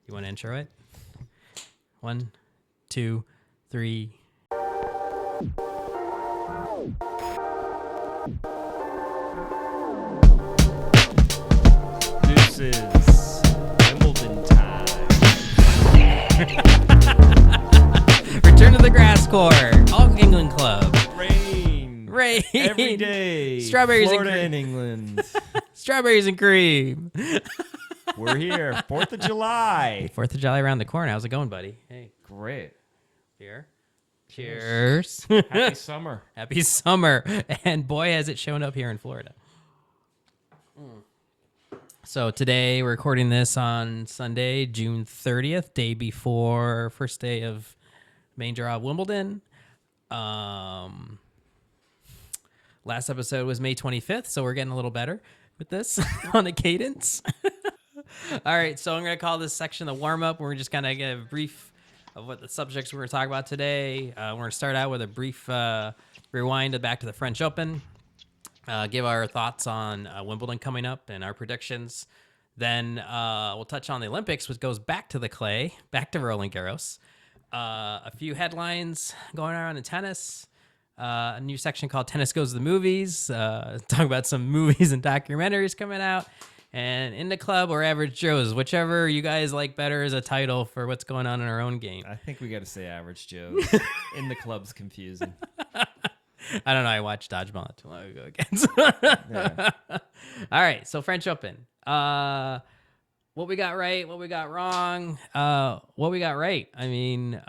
You want to intro it? 1, 2, 3. Deuces. Wimbledon time. Return to the grass court. All England club. Rain. Every Every day. Strawberries Florida and and England. Strawberries and cream. We're here. 4th of July. 4th of July around the corner. How's it going, buddy? Hey, Great. beer. Cheers. Happy summer. Happy summer. And boy, has it shown up here in Florida. So today we're recording this on Sunday, June 30th, day before first day of main draw of Wimbledon. Last episode was May 25th, so we're getting a little better with this on a cadence. All right, so I'm going to call this section the warm-up. We're just going to get a brief of what the subjects we're going to talk about today. We're going to start out with a brief rewind back to the French Open, give our thoughts on Wimbledon coming up and our predictions. Then we'll touch on the Olympics, which goes back to the clay, back to Roland Garros. A few headlines going around in tennis. A new section called Tennis Goes to the Movies. Talk about some movies and documentaries coming out. And In the Club or Average Joe's, whichever you guys like better as a title for what's going on in our own game. I think we got to say Average Joe's. In the club's confusing. I don't know. I watched Dodgeball not too long ago again. Yeah. All right. So French Open. What we got right, what we got wrong. What we got right. I mean,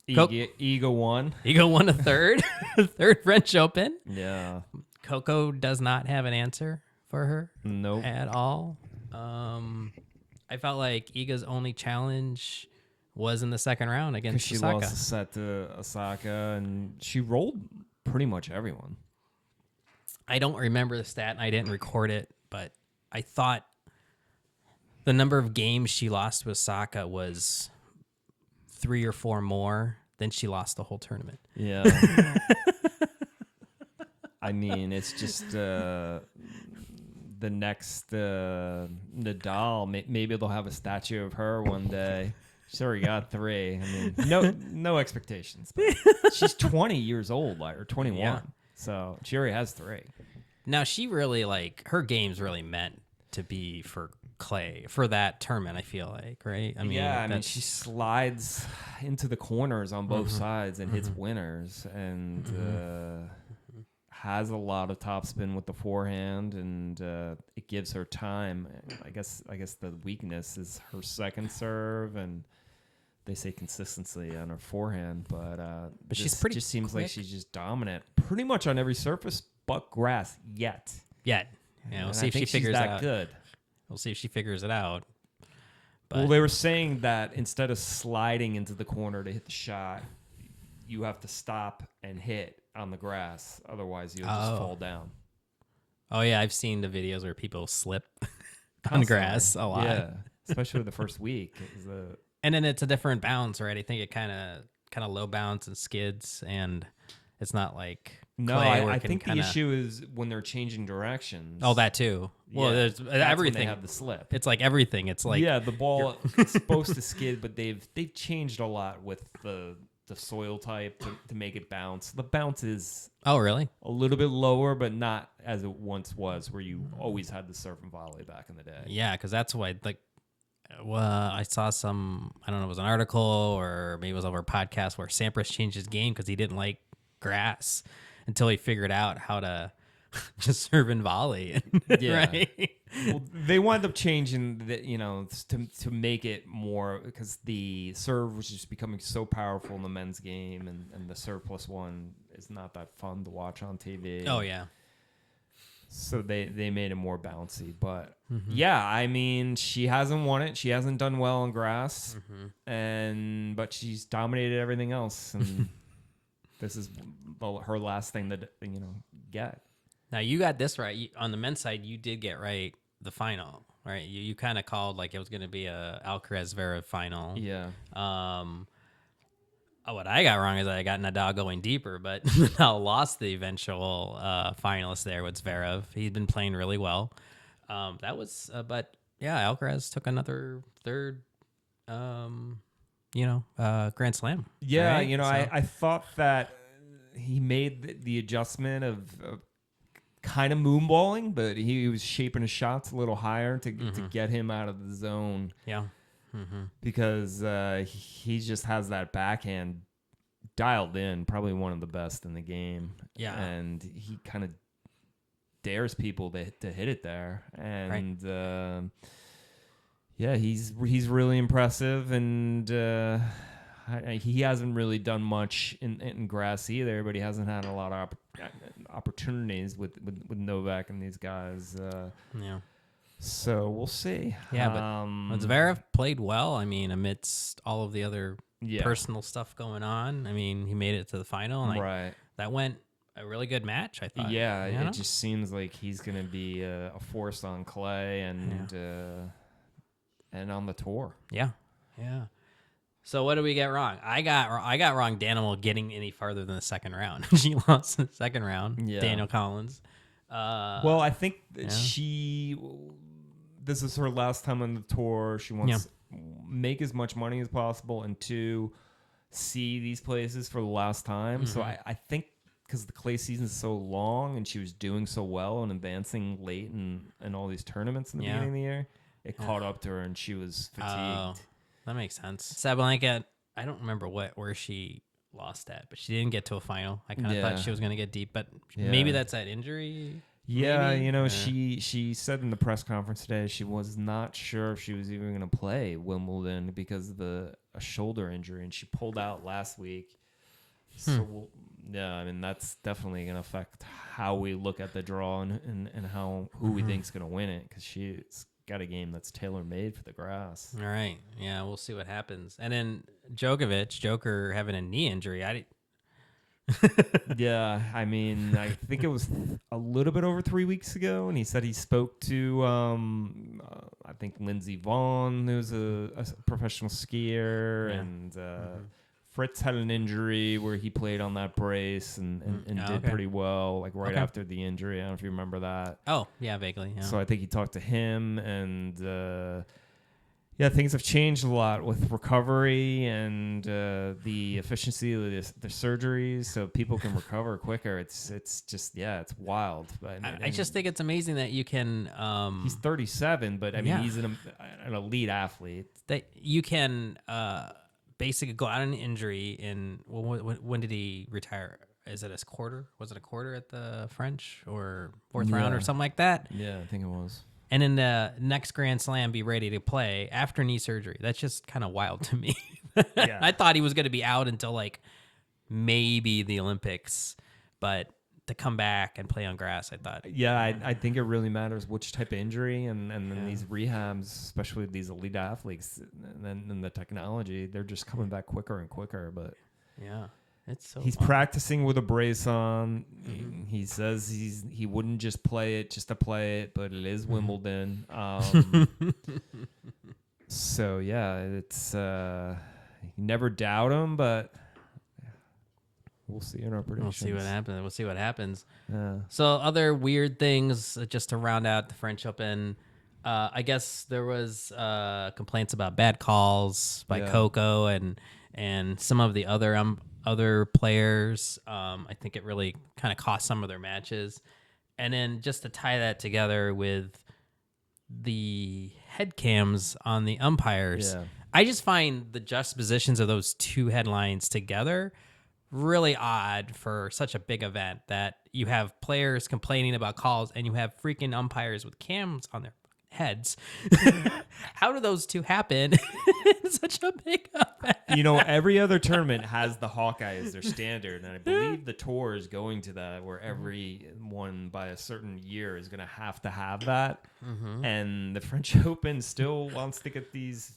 Ego won. Ego won a third, third French Open. Yeah. Coco does not have an answer for her. Nope. At all. I felt like Iga's only challenge was in the second round against She Osaka. lost a set to Osaka, and she rolled pretty much everyone. I don't remember the stat, and I didn't record it, but I thought the number of games she lost to Osaka was 3 or 4 more than she lost the whole tournament. Yeah. I mean, it's just the next Nadal. Maybe they'll have a statue of her one day. She's already got 3. I mean, no expectations. But she's 20 years old, or 21. Yeah. So she already has 3. Now, she really, her game's really meant to be for clay, for that tournament, I feel like, right? I mean, she slides into the corners on both sides and hits winners, and has a lot of topspin with the forehand, and it gives her time. I guess the weakness is her second serve, and they say consistency on her forehand, but she's pretty just seems quick. like she's just dominant pretty much on every surface but grass yet. Yeah, we'll see if she figures that out. good. We'll see if she figures it out. But Well, they were saying that instead of sliding into the corner to hit the shot, you have to stop and hit on the grass. Otherwise, you'll just fall down. Oh, yeah, I've seen the videos where people slip on Constantly. grass a lot. Yeah, especially the first week. And then it's a different bounce, right? I think it kind of low bounce and skids, and it's not like No, clay where I it can think kinda... the issue is when they're changing directions. Oh, that too. Well, there's that's everything. when they have the slip. It's like everything. It's like The ball is supposed to skid, but they've changed a lot with the soil type to make it bounce. The bounce is Oh, really? a little bit lower, but not as it once was, where you always had the surf and volley back in the day. Yeah, because that's why I saw some, I don't know, it was an article or maybe it was over a podcast where Sampras changed his game because he didn't like grass until he figured out how to just serve and volley. Yeah. Right? Well, they wound up changing to make it more, because the serve was just becoming so powerful in the men's game, and the serve plus one is not that fun to watch on TV. Oh, yeah. So they made it more bouncy. But yeah, I mean, she hasn't won it. She hasn't done well on grass, but she's dominated everything else. And this is her last thing to get. Now, you got this right. On the men's side, you did get right the final, right? You kind of called like it was going to be a Alcaraz-Zverev final. Yeah. What I got wrong is I got Nadal going deeper, but Nadal lost the eventual finalist there with Zverev. He'd been playing really well. But yeah, Alcaraz took another third Grand Slam. Yeah, right? I thought that he made the adjustment of kind of moonballing, but he was shaping his shots a little higher to get him out of the zone. Yeah. Because he just has that backhand dialed in, probably one of the best in the game. Yeah. And he kind of dares people to hit it there. And he's really impressive. And he hasn't really done much in grass either, but he hasn't had a lot of opportunities with Novak and these guys. Yeah. So we'll see. Yeah, but Zverev played well. I mean, amidst all of the other Yeah. personal stuff going on. I mean, he made it to the final. And Right. that went a really good match, I thought. Yeah, You know? it just seems like he's going to be a force on clay and on the tour. Yeah. Yeah. So what did we get wrong? I got wrong Daniel getting any farther than the second round. She lost in the second round. Yeah. Daniel Collins. Well, I think that this is her last time on the tour. She wants to make as much money as possible and to see these places for the last time. So I think because the clay season is so long and she was doing so well and advancing late in all these tournaments in the beginning of the year, it caught up to her and she was fatigued. Oh, that makes sense. Sabalenka, I don't remember where she lost at, but she didn't get to a final. I kind of thought she was going to get deep, but maybe that's that injury. Yeah, maybe? She said in the press conference today she was not sure if she was even going to play Wimbledon because of a shoulder injury, and she pulled out last week. So, I mean, that's definitely going to affect how we look at the draw and who we think is going to win it, because she's got a game that's tailor-made for the grass. All right. Yeah, we'll see what happens. And then Joker having a knee injury. Yeah, I mean, I think it was a little bit over 3 weeks ago, and he said he spoke to, I think, Lindsey Vonn, who's a professional skier, and Fritz had an injury where he played on that brace and did pretty well, like right after the injury. I don't know if you remember that. Oh, yeah, vaguely. Yeah. So I think he talked to him, and things have changed a lot with recovery and the efficiency of the surgeries, so people can recover quicker. It's just it's wild. But I just think it's amazing that you can. He's 37, but I mean he's an elite athlete. That you can basically go out on an injury in. When did he retire? Is it a quarter? Was it a quarter at the French or fourth round or something like that? Yeah, I think it was. And in the next Grand Slam, be ready to play after knee surgery. That's just kind of wild to me. I thought he was going to be out until like maybe the Olympics, but to come back and play on grass, I thought. Yeah, I think it really matters which type of injury and then these rehabs, especially these elite athletes, and then the technology, they're just coming back quicker and quicker. But he's practicing with a brace on. He says he wouldn't just play it just to play it, but it is Wimbledon. So it's you never doubt him, but we'll see in our predictions. We'll see what happens. Yeah. So other weird things, just to round out the French Open. I guess there was complaints about bad calls by Coco and some of the other players. I think it really kind of cost some of their matches. And then just to tie that together with the head cams on the umpires, I just find the juxtapositions of those two headlines together really odd for such a big event, that you have players complaining about calls and you have freaking umpires with cams on their heads. How do those two happen in such a big event? Every other tournament has the Hawkeye as their standard, and I believe the tour is going to that, where everyone by a certain year is going to have that. And the French Open still wants to get these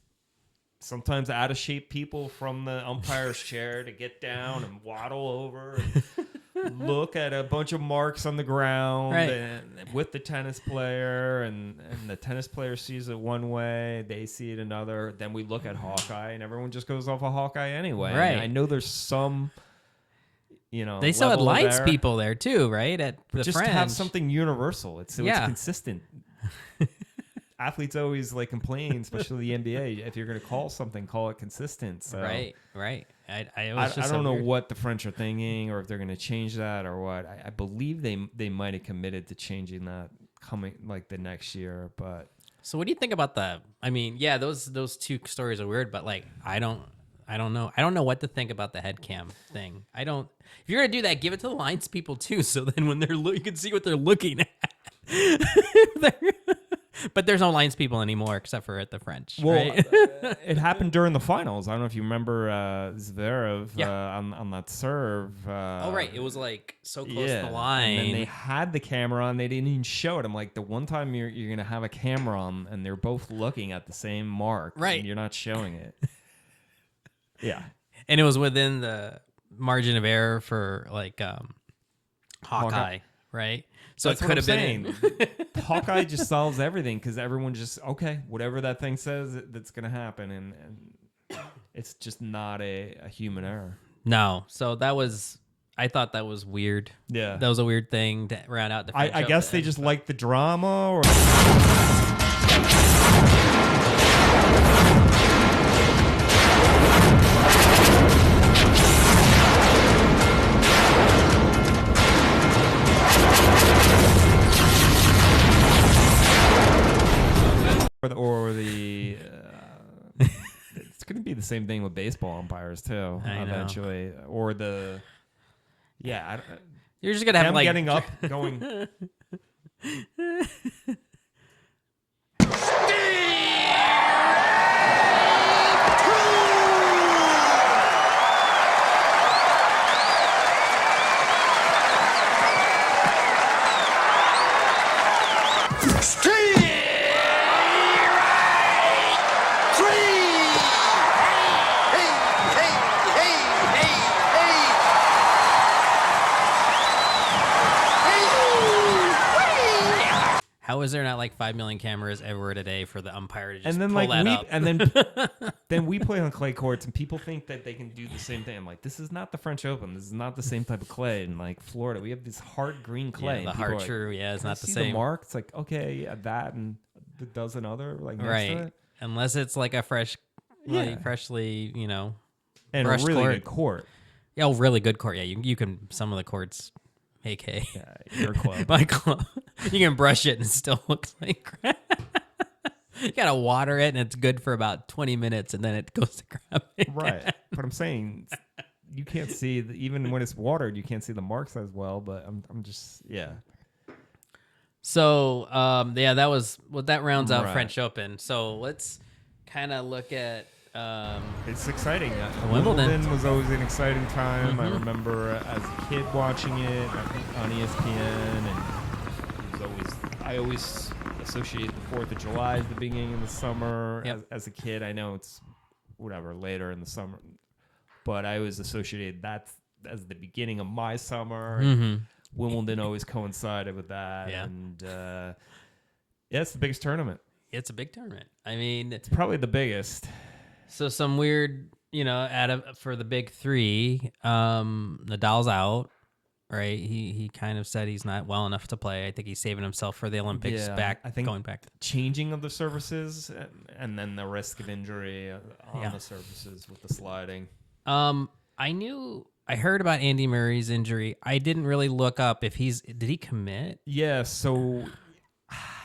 sometimes out of shape people from the umpire's chair to get down and waddle over and look at a bunch of marks on the ground and with the tennis player, and the tennis player sees it one way, they see it another. Then we look at Hawkeye, and everyone just goes off of Hawkeye anyway. Right. I know there's some, they still had lights people there too, right? At the just French. to have something universal. It's consistent. athletes always like complain, especially the NBA. If you're going to call something, call it consistent. So Right. I don't know what the French are thinking, or if they're going to change that or what. I believe they might have committed to changing that coming like the next year. But So what do you think about those two stories are weird, but like I don't know. I don't know what to think about the head cam thing. If you're gonna do that, give it to the lines people too. So then when you can see what they're looking at. But there's no lines people anymore except for at the French. Well, right? it happened during the finals. I don't know if you remember Zverev Yeah. on that serve. Oh right, it was like so close to the line. And then they had the camera on. They didn't even show it. I'm like, the one time you're gonna have a camera on and they're both looking at the same mark, Right? And you're not showing it. Yeah. And it was within the margin of error for like Hawkeye, right? So That's it could have what been. I'm saying. Hawkeye just solves everything because everyone just whatever that thing says, that's gonna happen, and it's just not a human error. No, so I thought that was weird. Yeah, that was a weird thing to round out the French I guess Open. they just like the drama, or it's going to be the same thing with baseball umpires too. I know. Eventually, or You're just gonna have them like getting up, going. How is there not like 5 million cameras everywhere today for the umpire to just And then pull that up? and then we play on clay courts, and people think that they can do the same thing. I'm like, this is not the French Open. This is not the same type of clay. And like Florida, we have this hard green clay. Yeah, the and people hard are like, true. Yeah, it's "Can I not the see same. The mark. It's like, okay, yeah, that and a dozen other like next Right. to it. Unless it's like a Yeah. freshly, And a brushed really court. good court. Yeah, really good court. Yeah, you can some of the courts, AK. Yeah, your club. My club. You can brush it and it still looks like crap. You gotta water it and it's good for about 20 minutes and then it goes to crap. Right. But I'm saying you can't see even when it's watered, you can't see the marks as well. But I'm just So that was that rounds out Right. French Open. So let's kind of look at It's exciting. Wimbledon. Was always an exciting time. I remember as a kid watching it on ESPN, and I always associate the 4th of July as the beginning of the summer. Yep. As a kid, I know it's later in the summer, but I always associated that as the beginning of my summer. Mm-hmm. Wimbledon always coincided with that, Yeah. and it's the biggest tournament. It's a big tournament. I mean, It's probably the biggest. so some weird, for the big three, Nadal's out, right? He kind of said he's not well enough to play. I think he's saving himself for the Olympics. Yeah, I think going back. Changing of the surfaces and then the risk of injury on Yeah. the surfaces with the sliding. I heard about Andy Murray's injury. I didn't really look up if did he commit? Yeah, so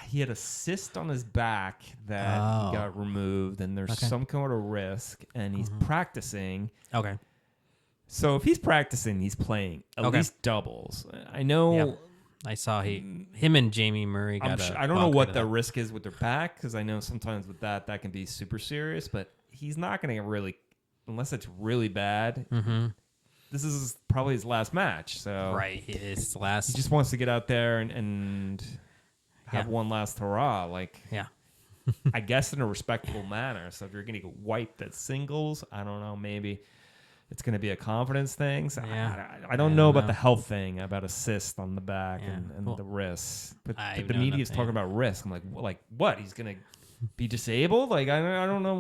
he had a cyst on his back that he got removed, and there's some kind of risk, and he's practicing. Okay. So if he's practicing, he's playing at Okay. least doubles. I know. Yep. I saw him and Jamie Murray got I don't know what the risk is with their back, because I know sometimes with that can be super serious, but he's not going to really, unless it's really bad. Mm-hmm. This is probably his last match, so Right, his last. he just wants to get out there and have Yeah. one last hurrah. Like, Yeah. I guess in a respectable manner. So if you're going to get wiped at singles, I don't know, maybe it's going to be a confidence thing. So Yeah. I don't know about the health thing, about a cyst on the back Yeah. and Well, the wrists. But I the know media is nothing. talking about risk. I'm like what? He's going to be disabled? Like, I don't know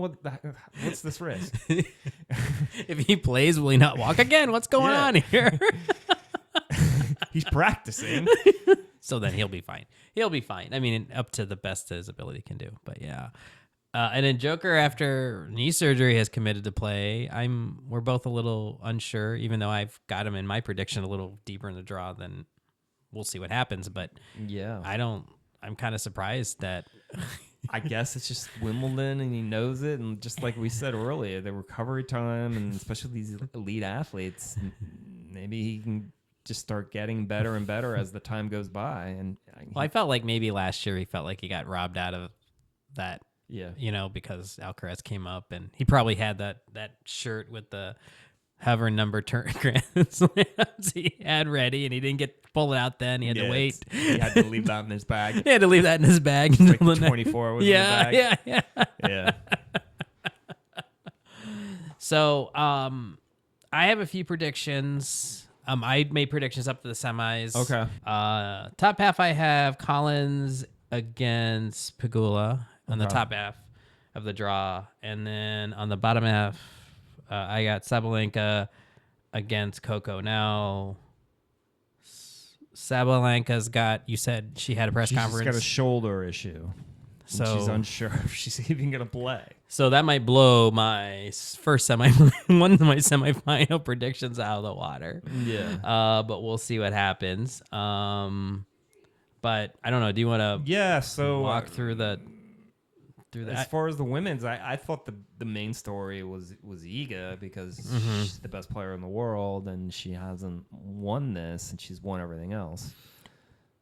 what's this risk. If he plays, will he not walk again? What's going Yeah. on here? He's practicing. So then he'll be fine. He'll be fine. I mean, up to the best his ability can do. But yeah. And then Joker, after knee surgery, has committed to play. We're both a little unsure, even though I've got him in my prediction a little deeper in the draw than we'll see what happens. But yeah, I'm kind of surprised that. I guess it's just Wimbledon and he knows it. And just like we said earlier, the recovery time, and especially these elite athletes, maybe he can just start getting better and better as the time goes by. And I felt like maybe last year he felt like he got robbed out of that. Yeah, because Alcaraz came up and he probably had that shirt with the hover number Grand Slams he had ready, and he didn't pull it out then. He had to wait. He had to leave that in his bag. He had to leave that in his bag. Like 24 was in the bag. Yeah. So, I have a few predictions. I made predictions up to the semis. Okay. Top half, I have Collins against Pegula on the top half of the draw. And then on the bottom half, I got Sabalenka against Coco. Now, Sabalenka's you said she had a press conference. She's got a shoulder issue. So she's unsure if she's even going to play. So that might blow my one of my semifinal predictions out of the water. Yeah. But we'll see what happens. But I don't know. Do you want to walk through the as far as the women's, I thought the main story was Iga, because she's the best player in the world and she hasn't won this, and she's won everything else.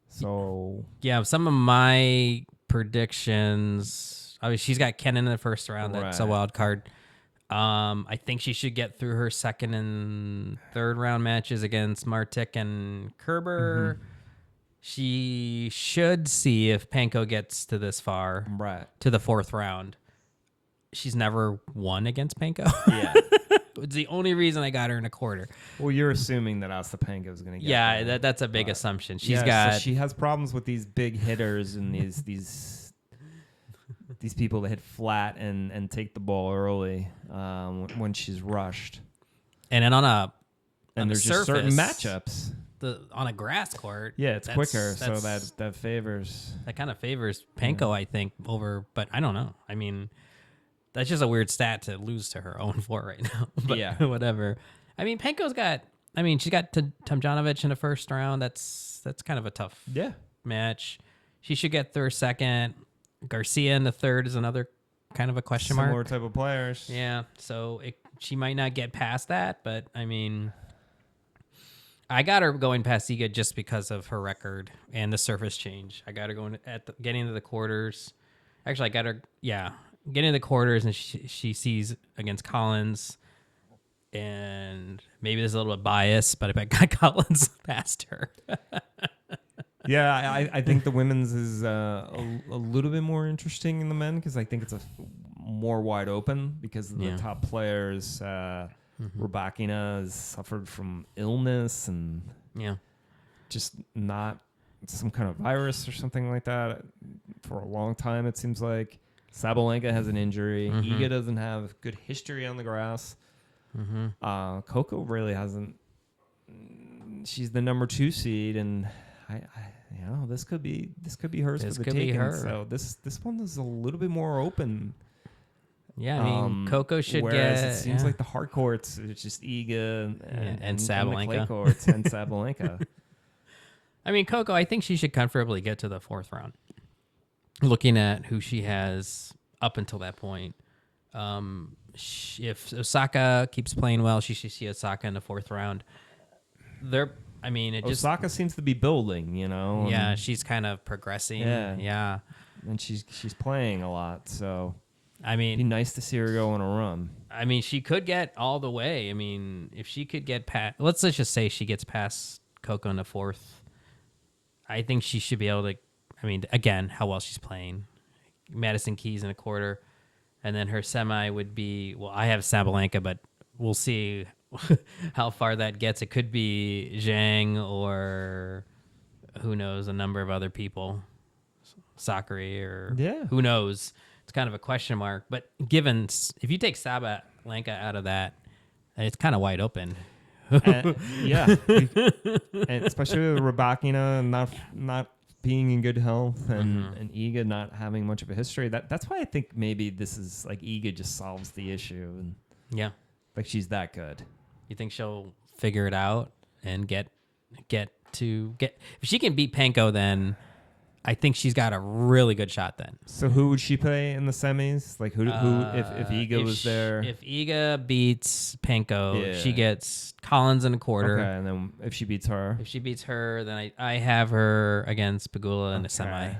So yeah, some of my predictions. I mean, she's got Kenin in the first round. That's a wild card. I think she should get through her second and third round matches against Martic and Kerber. She should see if Panko gets to this far, to the fourth round. She's never won against Panko. Yeah. It's the only reason I got her in a quarter. Well, you're assuming that Ostapenko is going to get there. That's a big assumption. So she has problems with these big hitters and these people that hit flat and take the ball early when she's rushed. And then there's surface, just certain matchups. On a grass court, it's quicker, so that favors. That kind of favors Panko, I think, over. But I don't know. I mean, that's just a weird stat to lose to her 0-4 right now. But whatever. I mean, Panko's got. I mean, she got to Tomljanovic in the first round. That's kind of a tough match. She should get through second. Garcia in the third is another kind of a question mark. Similar type of players. Yeah, so she might not get past that, but I mean. I got her going past Iga just because of her record and the surface change. I got her going getting into the quarters. Actually, I got her, getting into the quarters, and she sees against Collins. And maybe there's a little bit bias, but I got Collins past her. I think the women's is a little bit more interesting than the men, because I think it's more wide open because of the top players. Rybakina has suffered from illness and just not some kind of virus or something like that for a long time, it seems like. Sabalenka has an injury. Iga doesn't have good history on the grass. Coco really hasn't. She's the number 2 seed, and this could be hers for the taking. So this one is a little bit more open. Yeah, I mean, Coco should whereas get. It seems like the hard courts, it's just Iga and Sabalenka. And the clay courts and Sabalenka. I mean, Coco, I think she should comfortably get to the fourth round. Looking at who she has up until that point, if Osaka keeps playing well, she should see Osaka in the fourth round. Osaka seems to be building, Yeah, she's kind of progressing. Yeah. And she's playing a lot, so. I mean, it'd be nice to see her go on a run. I mean, she could get all the way. I mean, if she could get past, let's just say she gets past Coco in the fourth, I think she should be able to. I mean, again, how well she's playing. Madison Keys in a quarter, and then her semi would be. Well, I have Sabalenka, but we'll see how far that gets. It could be Zhang or who knows, a number of other people, Sakari or who knows. It's kind of a question mark, but if you take Sabalenka out of that, it's kind of wide open. And especially with Rybakina not being in good health and Iga not having much of a history. That's why I think maybe this is like Iga just solves the issue. And Yeah. like she's that good. You think she'll figure it out and get if she can beat Panko, then I think she's got a really good shot then. So who would she play in the semis? Like who if Iga was there? If Iga beats Panko, she gets Collins in a quarter. Okay, and then if she beats her, then I have her against Pegula in a semi.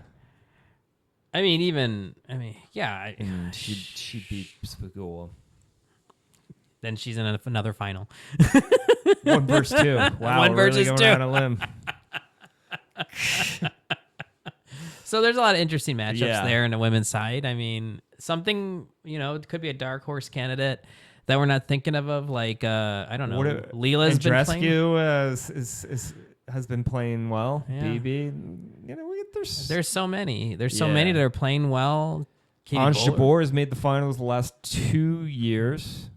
Yeah. And she beats Pegula. Then she's in another final. 1 versus 2. Wow, 1 versus really 2. Going out on a limb. So there's a lot of interesting matchups there in the women's side. I mean, something, it could be a dark horse candidate that we're not thinking of like, I don't know. Leela's been playing. Andreescu has been playing well. Yeah. BB, there's so many. There's so many that are playing well. Ons Jabeur has made the finals the last 2 years.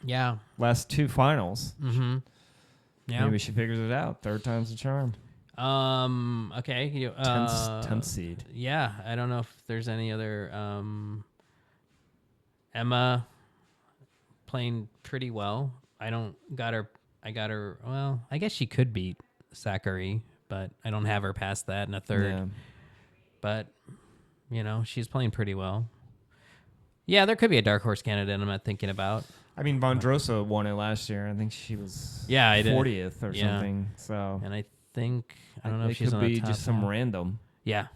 Yeah. Last 2 finals. Mm-hmm. Yeah. Maybe she figures it out. 3rd time's the charm. Okay. 10th seed. Yeah. I don't know if there's any other. Emma playing pretty well. I got her. Well, I guess she could beat Sakkari, but I don't have her past that in a 3rd. Yeah. But, she's playing pretty well. Yeah, there could be a dark horse candidate I'm not thinking about. I mean, Vondrosa won it last year. I think she was 40th or something. So, and I think I don't know if she's on the top. It could be just some random. Yeah.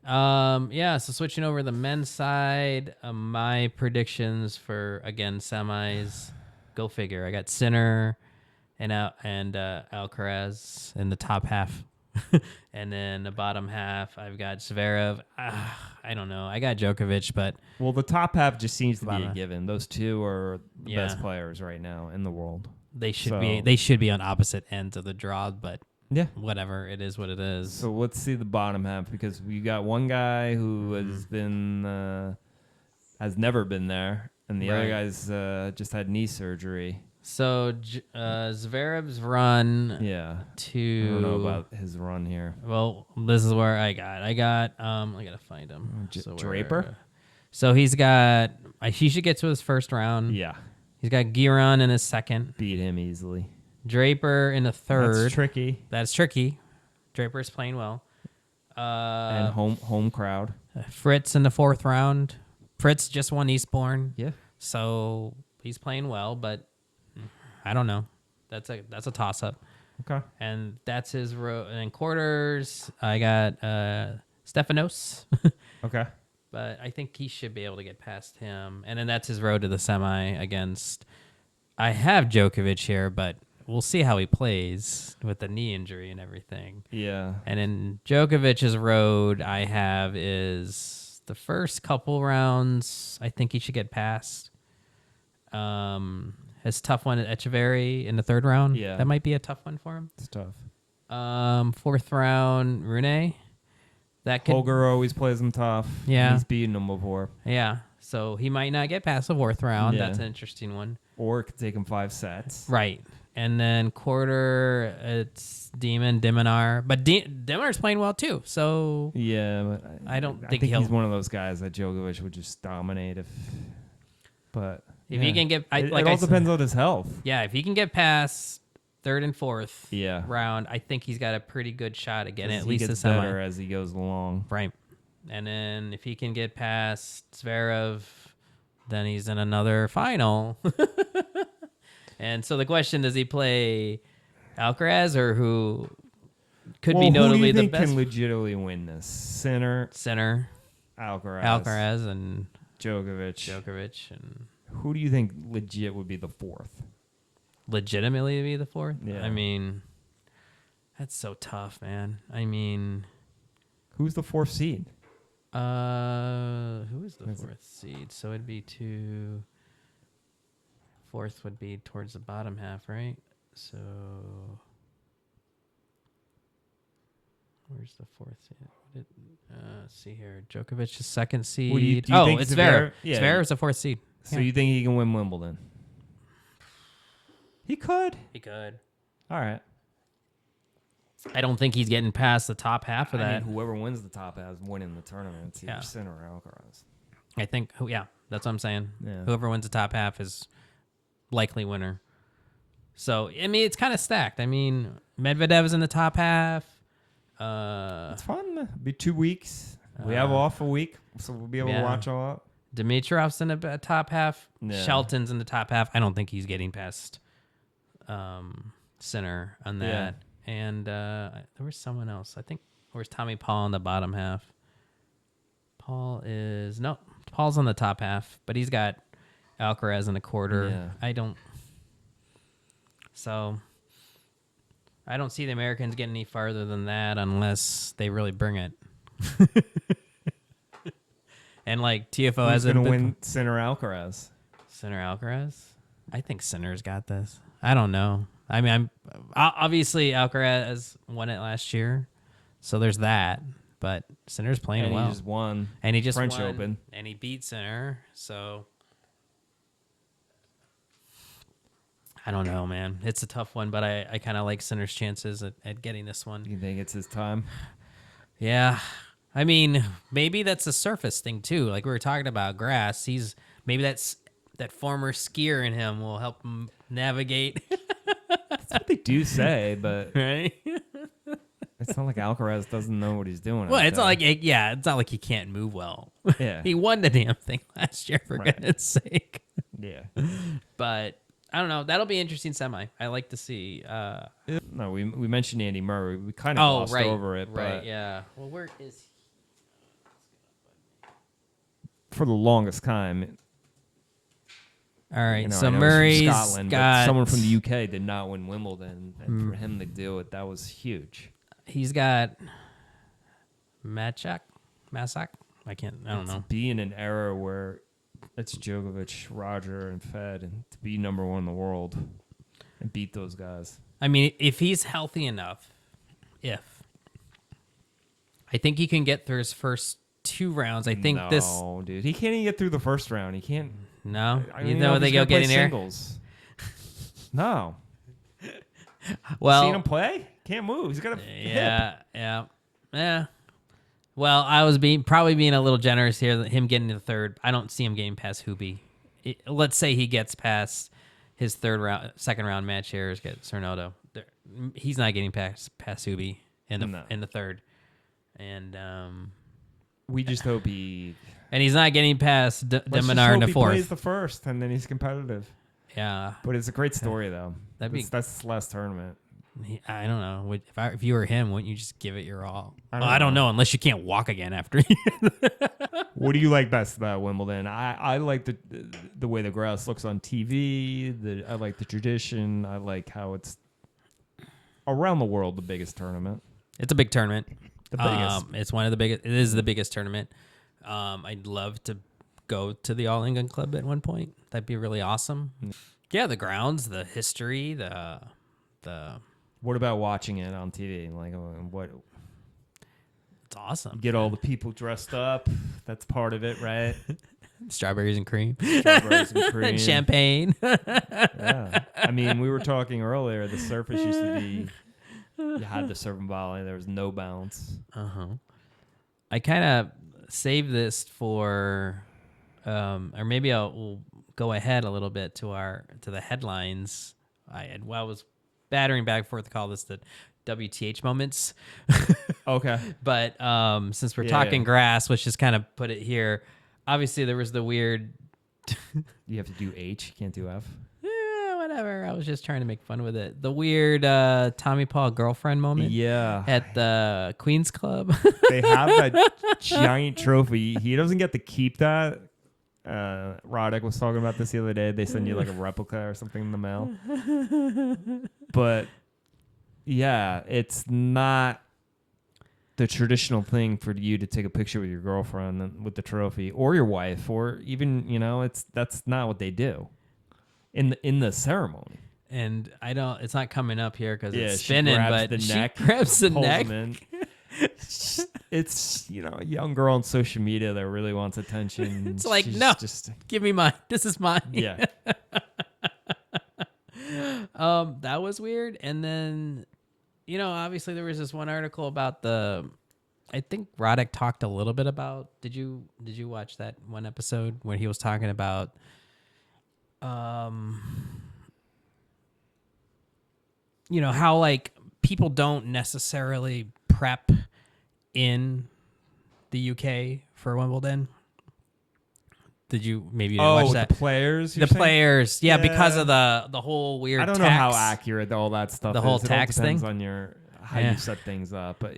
So switching over to the men's side, my predictions for again semis. Go figure. I got Sinner and Alcaraz in the top half, and then the bottom half I've got Zverev. I don't know. I got Djokovic, but the top half just seems to be a given. Those two are the best players right now in the world. They should be on opposite ends of the draw, but yeah, whatever. It is what it is. So let's see the bottom half, because we got one guy who has never been there, and the other guy's just had knee surgery. So Zverev's run. Yeah. To I don't know about his run here. Well, this is where I got. I gotta find him. Draper. So he's got. He should get to his first round. Yeah. He's got Giron in his second. Beat him easily. Draper in the third. That's tricky. Draper's playing well. And home crowd. Fritz in the 4th round. Fritz just won Eastbourne. Yeah. So he's playing well, but I don't know. That's a toss up. Okay. And that's his road. And in quarters, I got Stefanos. Okay. But I think he should be able to get past him. And then that's his road to the semi against. I have Djokovic here, but we'll see how he plays with the knee injury and everything. Yeah. And in Djokovic's road, I have is the first couple rounds, I think he should get past. His tough one at Echeverry in the 3rd round. Yeah. That might be a tough one for him. It's tough. 4th round, Rune. Holger always plays him tough. Yeah. He's beaten him before. Yeah. So he might not get past the 4th round. Yeah. That's an interesting one. Or it could take him 5 sets. Right. And then quarter, it's Diminar. But Diminar's playing well too. So yeah, but I don't think he's one of those guys that Djokovic would just dominate if he can get. It all depends on his health. Yeah, if he can get past 3rd and 4th round, I think he's got a pretty good shot at getting at least the semi. Better as he goes along. Right. And then if he can get past Zverev, then he's in another final. And so the question, does he play Alcaraz or who could be notably the best? Who can legitimately win this? Sinner, Alcaraz and Djokovic. And who do you think legit would be the 4th? Legitimately be the 4th? Yeah. I mean, that's so tough, man. I mean, who's the 4th seed? Who is the 4th seed? So it'd be 2. 4th would be towards the bottom half, right? So where's the 4th seed? Let's see here. Djokovic is 2nd seed. It's Zverev. Yeah. Zverev's the 4th seed. So you think he can win Wimbledon? He could. He could. All right. I don't think he's getting past the top half of that. I mean, whoever wins the top half is winning the tournament. It's either Sinner or Alcaraz. I think, yeah, that's what I'm saying. Yeah. Whoever wins the top half is likely winner. So, I mean, it's kind of stacked. I mean, Medvedev's in the top half. It's fun. It'll be 2 weeks. We have off a week, so we'll be able to watch a lot. Dimitrov's in the top half. Yeah. Shelton's in the top half. I don't think he's getting past Sinner on that. Yeah. And there was someone else. I think where's Tommy Paul in the bottom half? Paul's on the top half, but he's got Alcaraz in the quarter. Yeah. So I don't see the Americans getting any farther than that unless they really bring it. And like TFO has going to win Sinner Alcaraz. Sinner Alcaraz? I think Sinner's got this. I don't know. I mean, obviously Alcaraz won it last year, so there's that. But Sinner's playing well. He just won. And he just French won, Open. And he beat Sinner. So I don't know, man. It's a tough one, but I kind of like Sinner's chances at getting this one. You think it's his time? Yeah. I mean, maybe that's a surface thing too. Like we were talking about grass. Maybe that former skier in him will help him navigate. That's what they do say, but right? It's not like Alcaraz doesn't know what he's doing. Well, it's not like he can't move well. Yeah. He won the damn thing last year, for goodness sake. Yeah. But I don't know. That'll be interesting semi. I like to see. No, we mentioned Andy Murray. We kind of glossed over it. Right, but yeah. Well, where is he? For the longest time. All right, so I know Murray's he's from Scotland, got... but someone from the UK did not win Wimbledon, and for him to do it, that was huge. He's got Masak? I don't know. Be in an era where it's Djokovic, Roger, and Fed, and to be number one in the world and beat those guys. I mean, if he's healthy enough, I think he can get through his first 2 rounds. I think No, dude. He can't even get through the first round. He can't. No? You know they go get in there? Singles. No. Well, seen him play? Can't move. He's got a Yeah. Well, I was probably being a little generous here. Him getting to the third, I don't see him getting past Hubie. Let's say he gets past his second round match here. Get Cernoto. He's not getting past Hubie in the third, and we just hope he. And he's not getting past Deminar in the fourth. He plays the first, and then he's competitive. Yeah, but it's a great story though. That's the last tournament. I don't know. If you were him, wouldn't you just give it your all? I don't know, unless you can't walk again after. What do you like best about Wimbledon? I like the way the grass looks on TV. I like the tradition. I like how it's around the world the biggest tournament. It's a big tournament. The biggest. It's one of the biggest. It is the biggest tournament. I'd love to go to the All England Club at one point. That'd be really awesome. Yeah, the grounds, the history, the. What about watching it on TV? Like, what? It's awesome. Get all the people dressed up. That's part of it, right? Strawberries and cream. And champagne. Yeah. I mean, we were talking earlier. The surface used to be, you had to serve in volley. There was no bounce. I kind of saved this for, or maybe we'll go ahead a little bit to the headlines. I was battering back and forth to call this the WTH moments. Okay. But since we're talking grass, let's just kind of put it here. Obviously, there was the weird... You have to do H. You can't do F. Yeah, whatever. I was just trying to make fun with it. The weird Tommy Paul girlfriend moment. Yeah. At the Queen's Club. They have that giant trophy. He doesn't get to keep that. Roddick was talking about this the other day. They send you like a replica or something in the mail. But yeah, it's not the traditional thing for you to take a picture with your girlfriend with the trophy or your wife, or even, that's not what they do in the ceremony. And it's not coming up here because it's she spinning, grabs but the neck, she grabs the pulls neck. him in. It's a young girl on social media that really wants attention. It's like, no, give me mine. This is mine. Yeah. That was weird. And then Obviously there was this one article about I think Roddick talked a little bit about. Did you watch that one episode where he was talking about, how like people don't necessarily prep in the UK for Wimbledon? Did you maybe watch that? The players? The players, yeah, because of the whole weird. I don't know how accurate all that stuff the is. whole It all tax depends thing on how you set things up, but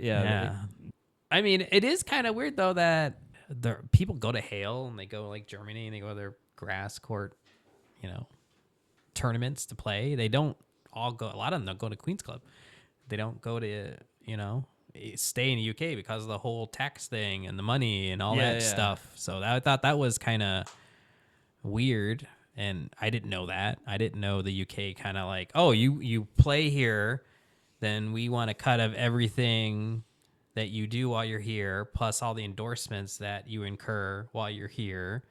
I mean, it is kind of weird though that the people go to Hale and they go like Germany and they go to their grass court, tournaments to play. They don't all go. A lot of them don't go to Queen's Club. They don't go to stay in the UK because of the whole tax thing and the money and all that stuff. So I thought that was kind of weird, and I didn't know that. I didn't know the UK kind of like, oh, you play here, then we want a cut of everything that you do while you're here, plus all the endorsements that you incur while you're here.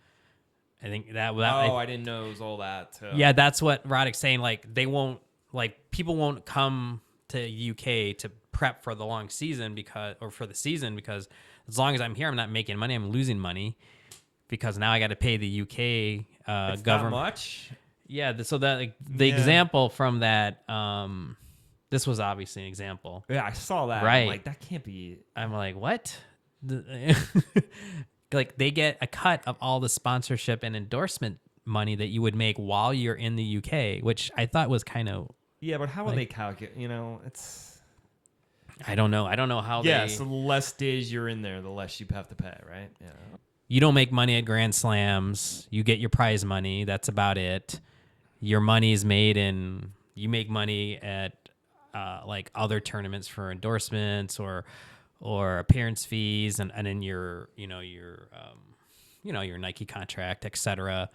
I think that. I didn't know it was all that. Yeah, that's what Roddick's saying. Like people won't come to UK to prep for the long season for the season because as long as I'm here, I'm not making money. I'm losing money because now I got to pay the UK government. Not much. Yeah. So that the example from that. This was obviously an example. Yeah, I saw that. Right. I'm like, that can't be. I'm like, what? Like they get a cut of all the sponsorship and endorsement money that you would make while you're in the UK, which I thought was kind of. Yeah, but how would they calculate? It's. I don't know. I don't know how they. Yeah, so the less days you're in there, the less you have to pay, right? Yeah. You don't make money at Grand Slams. You get your prize money. That's about it. Your money is made in. You make money at like other tournaments for endorsements or appearance fees and in your your Nike contract, etc.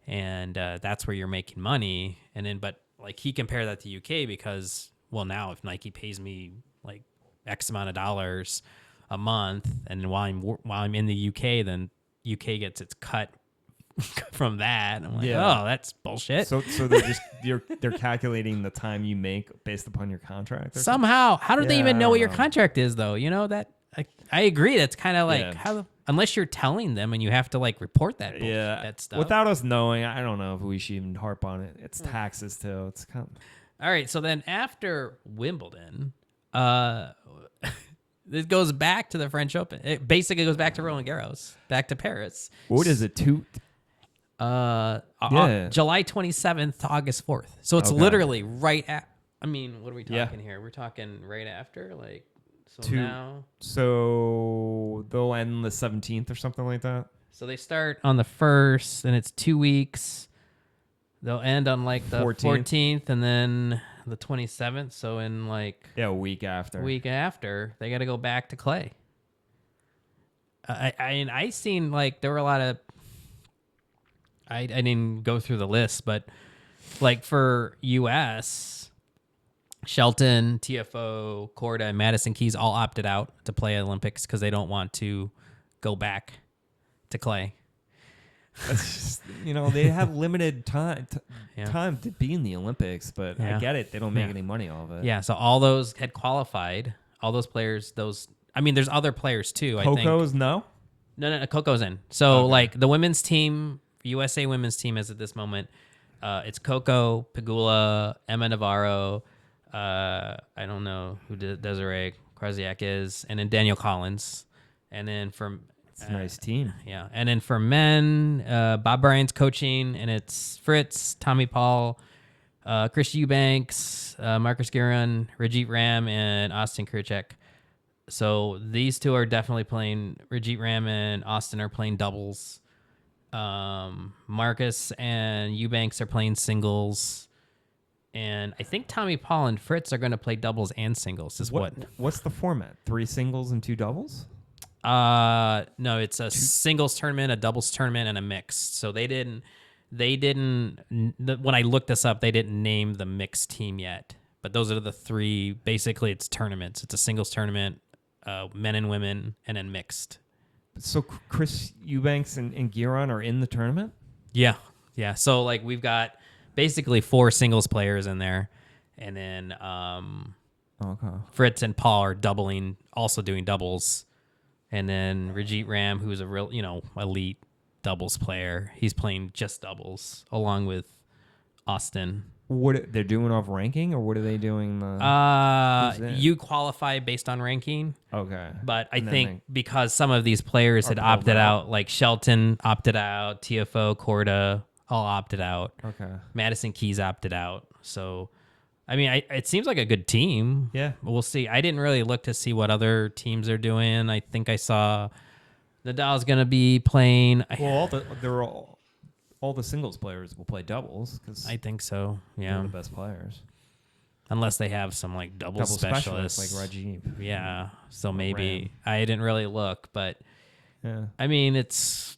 And that's where you're making money. And then but like he compared that to UK because now if Nike pays me like X amount of dollars a month and then while I'm in the UK, then UK gets its cut from that. I'm like, oh, that's bullshit. So they're just they're calculating the time you make based upon your contract. Somehow, how do they even know what your contract is though? That I agree. That's kind of like how unless you're telling them and you have to like report that. That stuff without us knowing. I don't know if we should even harp on it. It's taxes too. It's kind of... All right. So then after Wimbledon, it goes back to the French Open. It basically goes back to Roland Garros, back to Paris. What is it? July 27th to August 4th. So it's literally right at. I mean, what are we talking here? We're talking right after, like. So they'll end the 17th or something like that. So they start on the 1st, and it's 2 weeks. They'll end on like the 14th and then the 27th. So in like a week after. They got to go back to clay. I seen like there were a lot of. I didn't go through the list, but like for U.S. Shelton, TFO, Korda, and Madison Keys all opted out to play Olympics because they don't want to go back to clay. That's just, they have limited time to be in the Olympics, but I get it. They don't make any money off of it. Yeah, so all those had qualified. All those players, there's other players too. Coco's No, Coco's in. So like the women's team, USA women's team is at this moment. It's Coco, Pegula, Emma Navarro. I don't know who Desiree Krasiak is, and then Daniel Collins, and then it's a nice team. Yeah, and then for men, Bob Bryan's coaching, and it's Fritz, Tommy Paul, Chris Eubanks, Marcus Guerin, Rajit Ram, and Austin Krujicek. So these two are definitely playing. Rajit Ram and Austin are playing doubles. Marcus and Eubanks are playing singles. And I think Tommy Paul and Fritz are going to play doubles and singles. What's the format? 3 singles and 2 doubles? No, it's a singles tournament, a doubles tournament, and a mix. So they didn't. When I looked this up, they didn't name the mixed team yet. But those are the 3. Basically, it's tournaments. It's a singles tournament, men and women, and then mixed. So Chris Eubanks and Guerin are in the tournament? Yeah. So we've got basically 4 singles players in there, and then Okay. Fritz and Paul are also doing doubles. And then Rajit Ram, who's a real, elite doubles player, he's playing just doubles along with Austin. What they're doing off ranking, or what are they doing? You qualify based on ranking. Okay. But I think because some of these players had pulled opted out. out, like Shelton opted out, TFO, Korda all opted out. Okay. Madison Keys opted out. So, I mean, it seems like a good team. Yeah. We'll see. I didn't really look to see what other teams are doing. I think I saw Nadal's going to be playing. Well, all the singles players will play doubles because I think so. Yeah. they're the best players. Unless they have some like double specialists like Rajiv. Yeah. So maybe I didn't really look, but yeah. I mean, it's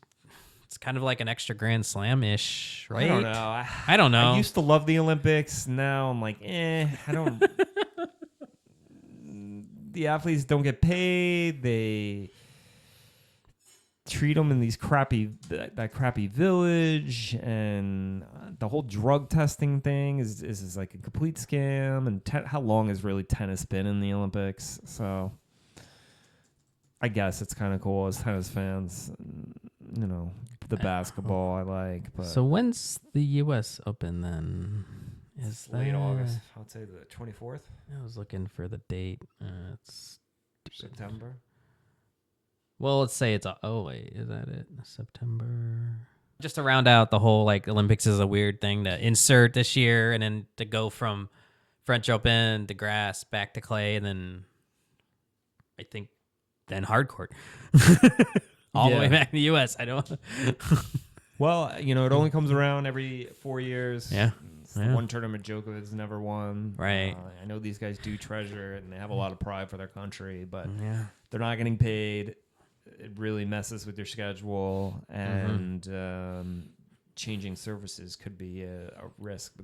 kind of like an extra Grand Slam-ish, right? I don't know. I don't know. I used to love the Olympics. Now I'm like, I don't. The athletes don't get paid. They treat them in these crappy village, and the whole drug testing thing is like a complete scam. And how long has really tennis been in the Olympics? So I guess it's kind of cool as tennis fans. The basketball I like. But so when's the U.S. Open then? Is late that August? I'd say the 24th. I was looking for the date. It's September. Well, let's say it's is that it? September. Just to round out the whole Olympics is a weird thing to insert this year, and then to go from French Open to grass back to clay, and then I think then hard court. All the way back to the U.S. I don't. Well, it only comes around every 4 years. Yeah. It's the one tournament Djokovic's never won. Right. I know these guys do treasure it, and they have a lot of pride for their country, but Yeah. they're not getting paid. It really messes with your schedule, and changing services could be a risk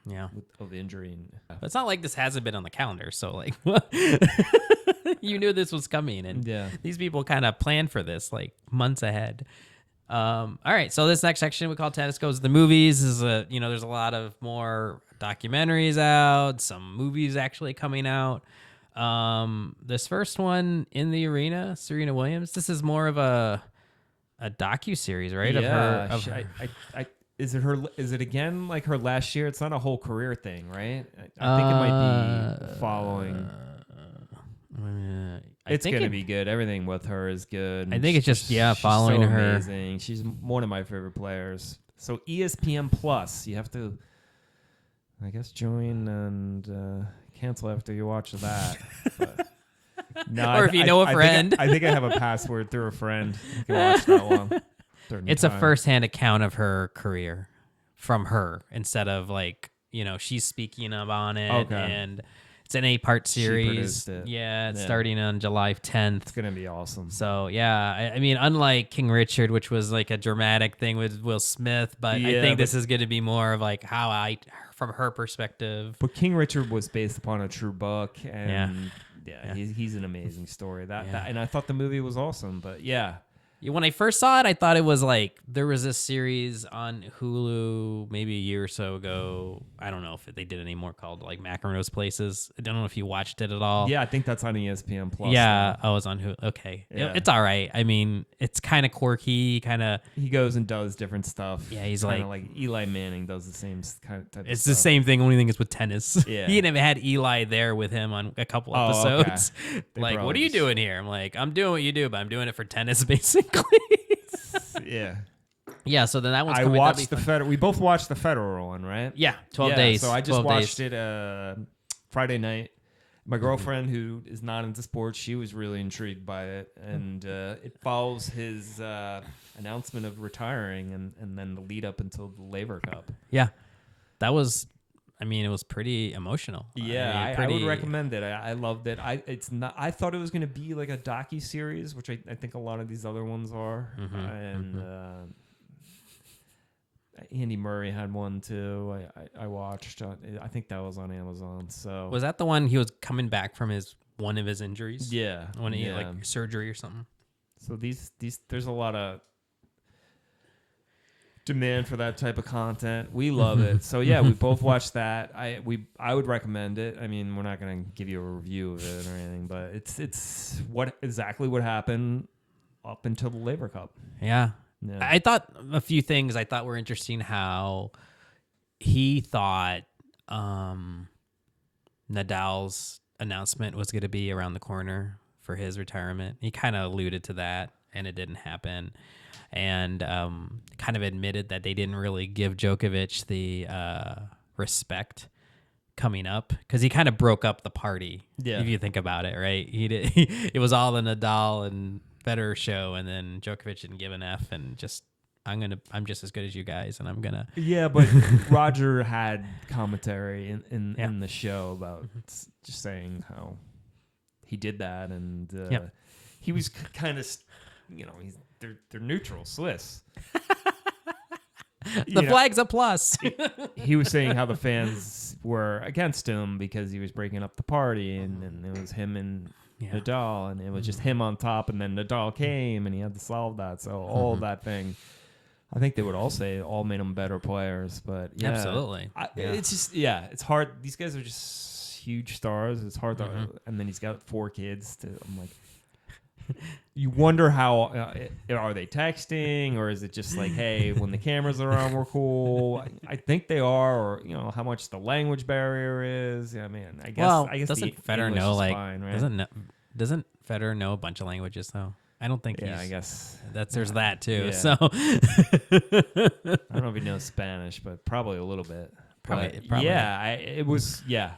Yeah. of injury. But it's not like this hasn't been on the calendar, so you knew this was coming, and these people kind of planned for this months ahead. All right, so this next section we call Tennis Goes to the Movies. There's a lot of more documentaries out, some movies actually coming out. This first one, In the Arena, Serena Williams. This is more of a docu-series, right? Yeah. Of her. Is it again like her last year? It's not a whole career thing, right? I think it might be following. It's going to be good. Everything with her is good. I think it's just she's following so her. Amazing. She's one of my favorite players. So ESPN Plus, you have to, I guess, join and cancel after you watch that. But, no, or if you know a friend. I think I have a password through a friend. You can watch that one. It's a first-hand account of her career from her instead of she's speaking up on it. Okay. And it's an 8-part series. She produced it. Yeah, it's starting on July 10th. It's going to be awesome. So, yeah, I mean, unlike King Richard, which was like a dramatic thing with Will Smith, but I think this is going to be more of from her perspective. But King Richard was based upon a true book, and he's an amazing story. And I thought the movie was awesome, but when I first saw it, I thought it was there was this series on Hulu maybe a year or so ago. I don't know if they did it anymore, called McEnroe's Places. I don't know if you watched it at all. Yeah, I think that's on ESPN Plus. Yeah, I was on Hulu. Okay. Yeah. It's all right. I mean, it's kind of quirky, He goes and does different stuff. Yeah, he's like Eli Manning does the same kind of type It's of the stuff. same thing, only thing is with tennis. Yeah. He even had Eli there with him on a couple episodes. Okay. What are you doing here? I'm like, I'm doing what you do, but I'm doing it for tennis, basically. Yeah. Yeah, so then that one's I coming. watched the Federer. We both watched the Federer one, right? Yeah, 12 days. So I just 12 watched days. it Friday night. My girlfriend, who is not into sports, she was really intrigued by it. And it follows his announcement of retiring and then the lead up until the Laver Cup. Yeah. That was, it was pretty emotional. Yeah, I would recommend it. I loved it. I thought it was going to be like a docu-series, which I think a lot of these other ones are. And Andy Murray had one too. I watched. I think that was on Amazon. So was that the one he was coming back from one of his injuries? Yeah, when he had surgery or something. So these there's a lot of demand for that type of content. We love it. So yeah, we both watched that. I would recommend it. I mean, we're not going to give you a review of it or anything, but it's exactly what happened up until the Labor Cup. Yeah. Yeah. I thought a few things I thought were interesting, how he thought Nadal's announcement was going to be around the corner for his retirement. He kind of alluded to that, and it didn't happen. And kind of admitted that they didn't really give Djokovic the respect coming up, because he kind of broke up the party. Yeah. If you think about it, right? He did. It was all the Nadal and Federer show, and then Djokovic didn't give an F, and just I'm just as good as you guys, and I'm gonna. Yeah, but Roger had commentary in the show about just saying how he did that, and he was kind of, they're neutral Swiss. The flag's a plus. He was saying how the fans were against him because he was breaking up the party, and it was him and Nadal, and it was just him on top, and then Nadal came, and he had to solve that. So all that thing, I think they would all say it all made them better players. But yeah, absolutely, it's just it's hard. These guys are just huge stars. It's hard to, and then he's got 4 kids. I'm like. You wonder how are they texting, or is it just like, hey, when the cameras are on, we're cool? I think they are, or how much the language barrier is. I mean, I guess doesn't Federer know fine, right? Doesn't Federer know a bunch of languages though? I don't think. Yeah, I guess there's that too. Yeah. So I don't know if he knows Spanish, but probably a little bit. Probably. Yeah,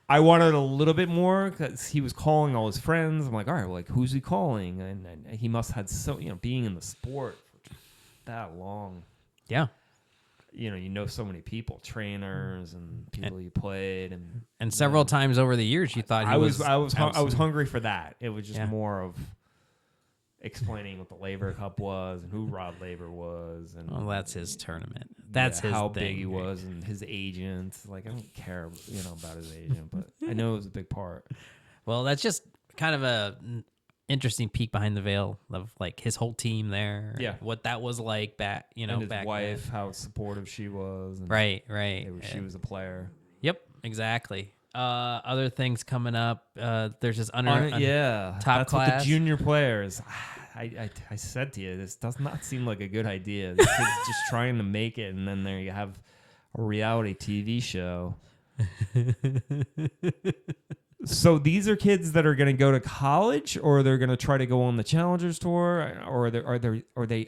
I wanted a little bit more because he was calling all his friends. I'm like, all right, well, who's he calling? And he must have had being in the sport for that long. Yeah. So many people, trainers and people you played, and several times over the years, you thought I was hungry for that. It was just more of explaining what the Labor Cup was and who Rod Laver was, and that's his tournament. That's his how thing. Big he was, and his agent. Like, I don't care, about his agent, but I know it was a big part. Well, that's just kind of a interesting peek behind the veil of like his whole team there. Yeah, what that was like back, and his back wife, then. how supportive she was. And right. She was a player. Yep, exactly. Other things coming up. There's this top that's class. What the junior players. I said to you, this does not seem like a good idea. This kid's just trying to make it, and then there you have a reality TV show. So these are kids that are going to go to college, or they're going to try to go on the Challengers Tour, or are they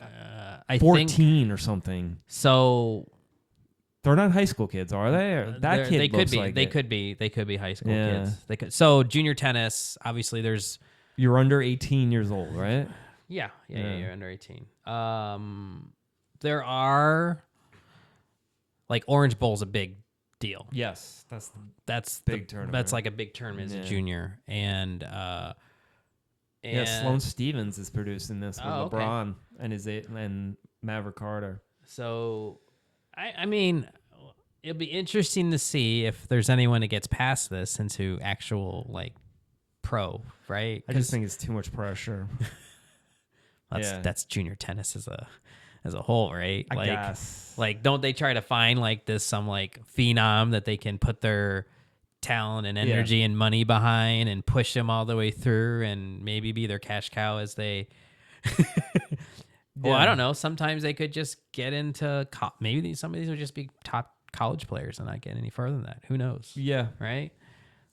14 or something? So they're not high school kids, are they? Or that kid they could looks be. like They it. could be. They could be high school kids. They could. So junior tennis, obviously, there's. You're under 18 years old, right? Yeah, you're under 18. There are like Orange Bowl's a big deal. Yes, that's big tournament. That's like a big tournament as a junior, and Sloane Stevens is producing this with LeBron okay. and Maverick Carter. So, I mean, it'll be interesting to see if there's anyone that gets past this into actual like pro, right? I just think it's too much pressure. That's junior tennis as a whole, right? I guess. Like, don't they try to find like some like phenom that they can put their talent and energy and money behind and push them all the way through and maybe be their cash cow as they. Well, I don't know. Sometimes they could just get into maybe some of these would just be top college players and not get any further than that. Who knows? Yeah. Right.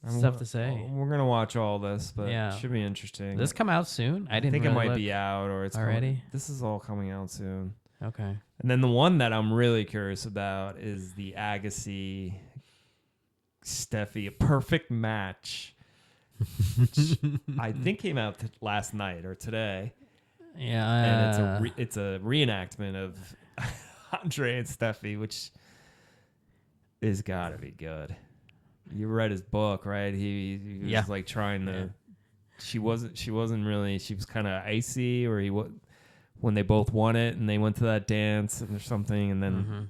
Stuff to say. We're gonna watch all this, but it should be interesting. Does this come out soon? I think it might be out, or it's already. This is all coming out soon. Okay. And then the one that I'm really curious about is the Agassi Steffi, a perfect match, which I think came out last night or today. Yeah, and it's a reenactment of Andre and Steffi, which is gotta be good. You read his book, right? He was like trying to. Yeah. She wasn't really. She was kind of icy, or when they both won it, and they went to that dance or something, and then. Mm-hmm.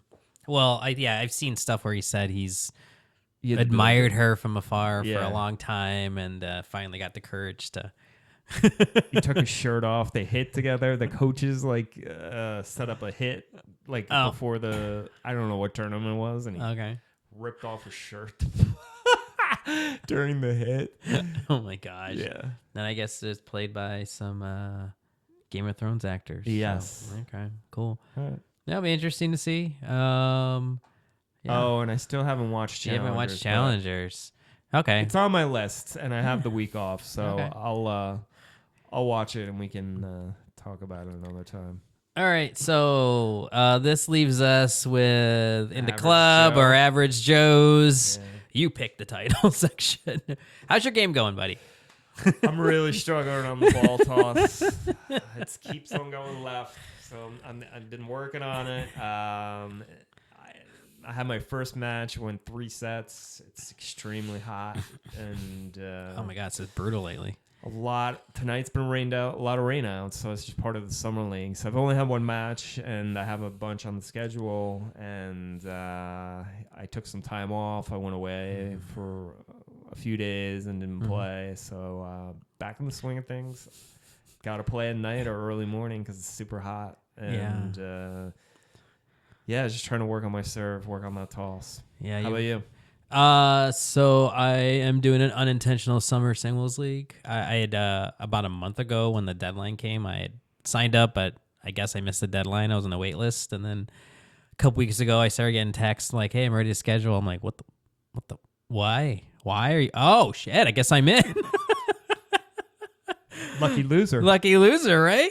Well, I've seen stuff where he said he's admired her from afar for a long time, and finally got the courage to He took his shirt off. They hit together. The coaches set up a hit before I don't know what tournament it was, and he ripped off his shirt during the hit. Oh my gosh. Yeah. Then I guess it's played by some Game of Thrones actors. Yes. So, okay. Cool. Right. That'll be interesting to see. Yeah. Oh, and I still haven't watched Challengers. You haven't watched Challengers. Okay. It's on my list, and I have the week off, so Okay. I'll watch it, and we can talk about it another time. All right, so this leaves us with In the Average Club Joe. or Average Joes. Yeah. You pick the title section. How's your game going, buddy? I'm really struggling on the ball toss. It keeps on going left, so I've been working on it. I had my first match, went 3 sets. It's extremely hot, and Oh my God, it's brutal lately. Tonight's been rained out, a lot of rain out, so it's just part of the summer league. So I've only had 1 match, and I have a bunch on the schedule, and I took some time off. I went away for a few days and didn't play, so back in the swing of things. Got to play at night or early morning because it's super hot, and just trying to work on my serve, work on that toss. Yeah. How about you? So I am doing an unintentional summer singles league. I had about a month ago when the deadline came, I had signed up, but I guess I missed the deadline. I was on the wait list, and then a couple weeks ago I started getting texts like, "Hey, I'm ready to schedule." I'm like, "What the? Why are you? Oh shit! I guess I'm in." Lucky loser. Lucky loser, right?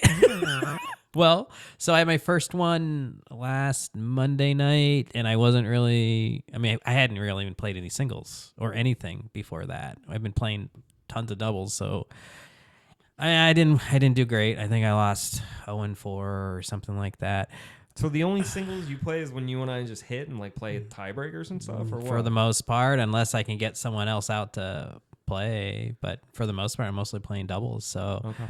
Well, so I had my first one last Monday night, and I hadn't really even played any singles or anything before that. I've been playing tons of doubles, so I didn't do great. I think I lost 0-4 or something like that. So the only singles you play is when you and I just hit and play tiebreakers and stuff, or what? For the most part, unless I can get someone else out to play. But for the most part, I'm mostly playing doubles. So. Okay.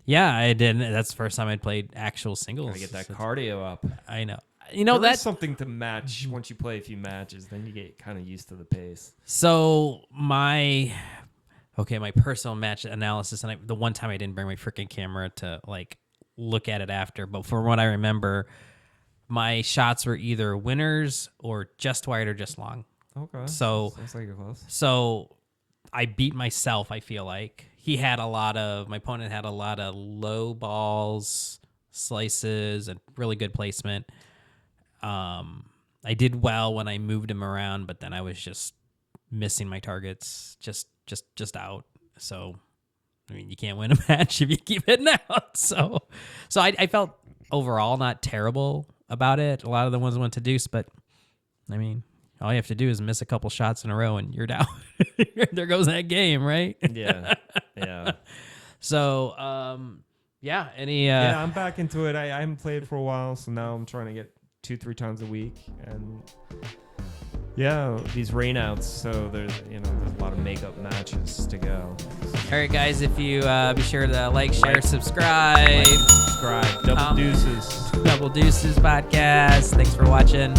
Yeah, I did. That's the first time I'd played actual singles. Gotta get that cardio up. I know. That's something to match. Once you play a few matches, then you get kind of used to the pace. So my personal match analysis, and the one time I didn't bring my freaking camera to look at it after, but from what I remember, my shots were either winners or just wide or just long. Okay. So sounds like you're close. So I beat myself, I feel like. My opponent had a lot of low balls, slices, and really good placement. I did well when I moved him around, but then I was just missing my targets, just out. So, I mean, you can't win a match if you keep hitting out. So I felt overall not terrible about it. A lot of the ones went to deuce, but I mean, all you have to do is miss a couple shots in a row and you're down. There goes that game, right? Yeah. So, I'm back into it. I haven't played for a while, so now I'm trying to get 2-3 times a week, and these rainouts. So there's a lot of makeup matches to go. All right, guys, if you be sure to like, share, subscribe. Double Deuces. Double Deuces Podcast. Thanks for watching.